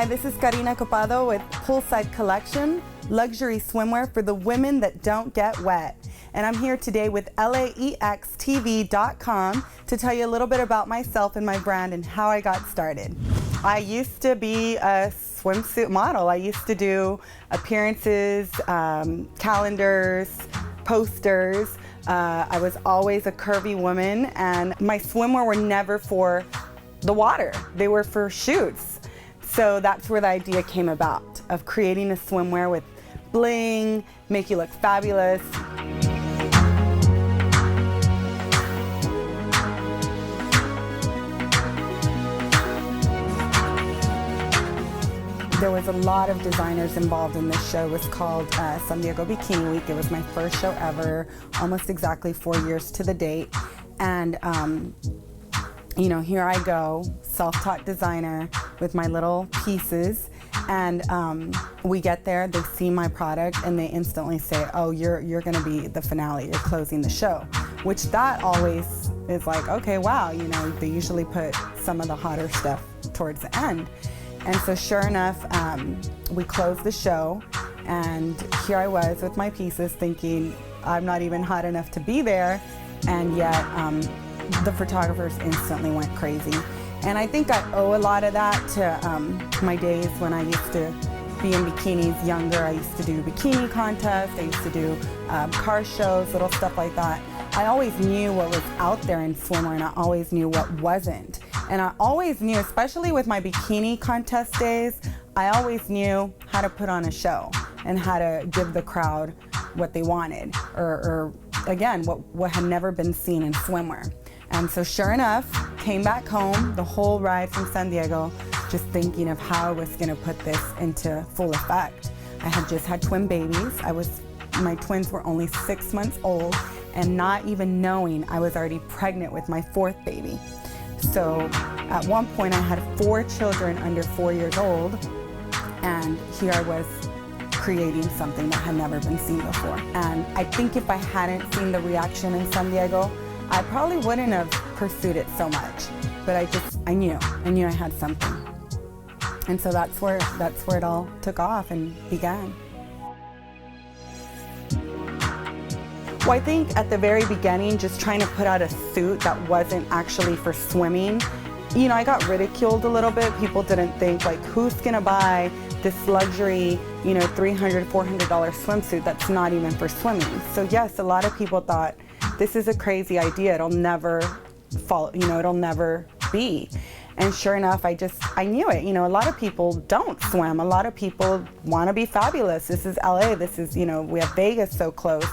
Hi, this is Karina Copado with Poolside Collection, luxury swimwear for the women that don't get wet. And I'm here today with laextv.com to tell you a little bit about myself and my brand and how I got started. I used to be a swimsuit model. I used to do appearances, calendars, posters. I was always a curvy woman, and my swimwear were never for the water. They were for shoots. So that's where the idea came about, of creating a swimwear with bling, make you look fabulous. There was a lot of designers involved in this show. It was called San Diego Bikini Week. It was my first show ever, almost exactly 4 years to the date. And you know, here I go, self-taught designer with my little pieces, and we get there, they see my product, and they instantly say, oh, you're gonna be the finale, you're closing the show. Which that always is like, okay, wow, you know, they usually put some of the hotter stuff towards the end. And so sure enough, we closed the show, and here I was with my pieces thinking I'm not even hot enough to be there, and yet the photographers instantly went crazy. And I think I owe a lot of that to my days when I used to be in bikinis younger. I used to do bikini contests, I used to do car shows, little stuff like that. I always knew what was out there in swimwear, and I always knew what wasn't. And I always knew, especially with my bikini contest days, I always knew how to put on a show and how to give the crowd what they wanted, or again, what had never been seen in swimwear. And so sure enough, came back home, the whole ride from San Diego, just thinking of how I was gonna put this into full effect. I had just had twin babies. My twins were only 6 months old, and not even knowing I was already pregnant with my 4th baby. So at one point I had 4 children under 4 years old, and here I was creating something that had never been seen before. And I think if I hadn't seen the reaction in San Diego, I probably wouldn't have pursued it so much. But I knew I had something. And so that's where it all took off and began. Well, I think at the very beginning, just trying to put out a suit that wasn't actually for swimming, you know, I got ridiculed a little bit. People didn't think, like, who's gonna buy this luxury, you know, $300, $400 swimsuit that's not even for swimming? So yes, a lot of people thought, this is a crazy idea, it'll never fall, you know, it'll never be. And sure enough, I knew it. You know, a lot of people don't swim. A lot of people want to be fabulous. This is LA, this is, you know, we have Vegas so close.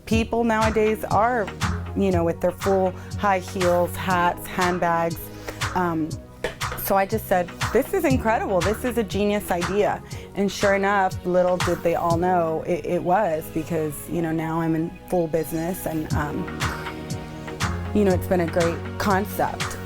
People nowadays are, you know, with their full high heels, hats, handbags. So I just said, this is incredible. This is a genius idea. And sure enough, little did they all know it was, because, you know, now I'm in full business, and, you know, it's been a great concept.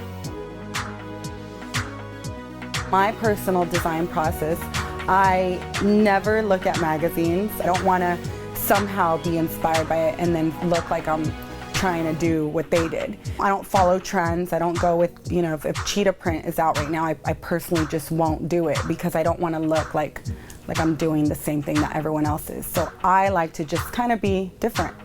My personal design process, I never look at magazines. I don't want to somehow be inspired by it and then look like I'm trying to do what they did. I don't follow trends. I don't go with, you know, if cheetah print is out right now, I personally just won't do it, because I don't want to look like I'm doing the same thing that everyone else is. So I like to just kind of be different.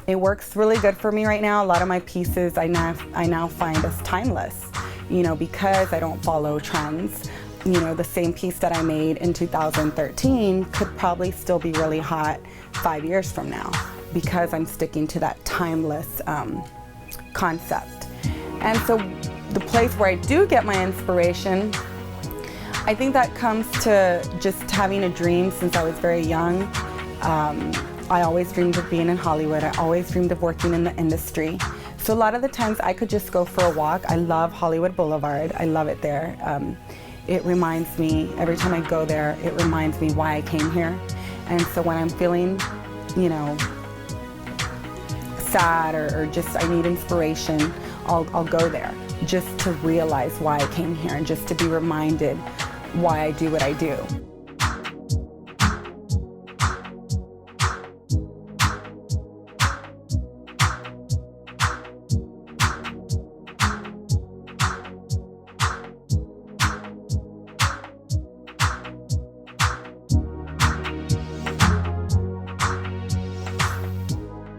It works really good for me right now. A lot of my pieces I now find as timeless, you know, because I don't follow trends. You know, the same piece that I made in 2013 could probably still be really hot 5 years from now, because I'm sticking to that timeless concept. And so the place where I do get my inspiration, I think that comes to just having a dream since I was very young. I always dreamed of being in Hollywood. I always dreamed of working in the industry. So a lot of the times I could just go for a walk. I love Hollywood Boulevard. I love it there. It reminds me, every time I go there, it reminds me why I came here. And so when I'm feeling, you know, sad or just I need inspiration, I'll go there just to realize why I came here and just to be reminded why I do what I do.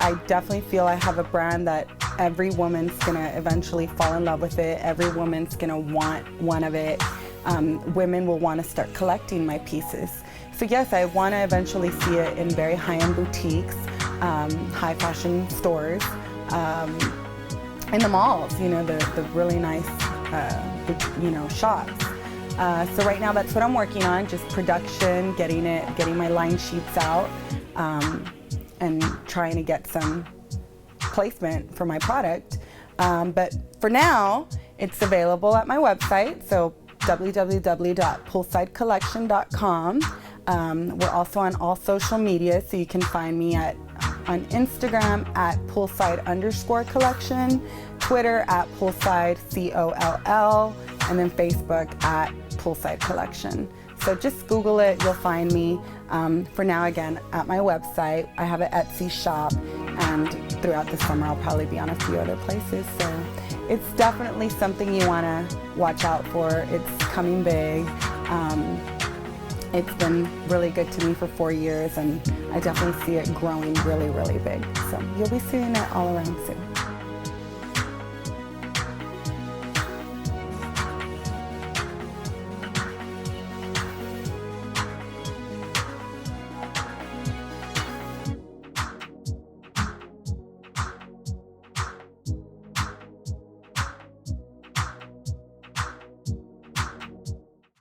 I definitely feel I have a brand that every woman's gonna eventually fall in love with it. Every woman's gonna want one of it. Women will want to start collecting my pieces. So yes, I want to eventually see it in very high-end boutiques, high fashion stores, in the malls, the really nice, shops. So right now that's what I'm working on, just production, getting my line sheets out, and trying to get some placement for my product. But for now, it's available at my website, so www.poolsidecollection.com. We're also on all social media, so you can find me on Instagram at poolside_collection, Twitter at poolside COLL, and then Facebook at Poolside Collection. So just Google it, you'll find me. For now, again, at my website, I have an Etsy shop, and throughout the summer I'll probably be on a few other places. So it's definitely something you want to watch out for. It's coming big. It's been really good to me for 4 years, and I definitely see it growing really, really big. So you'll be seeing it all around soon.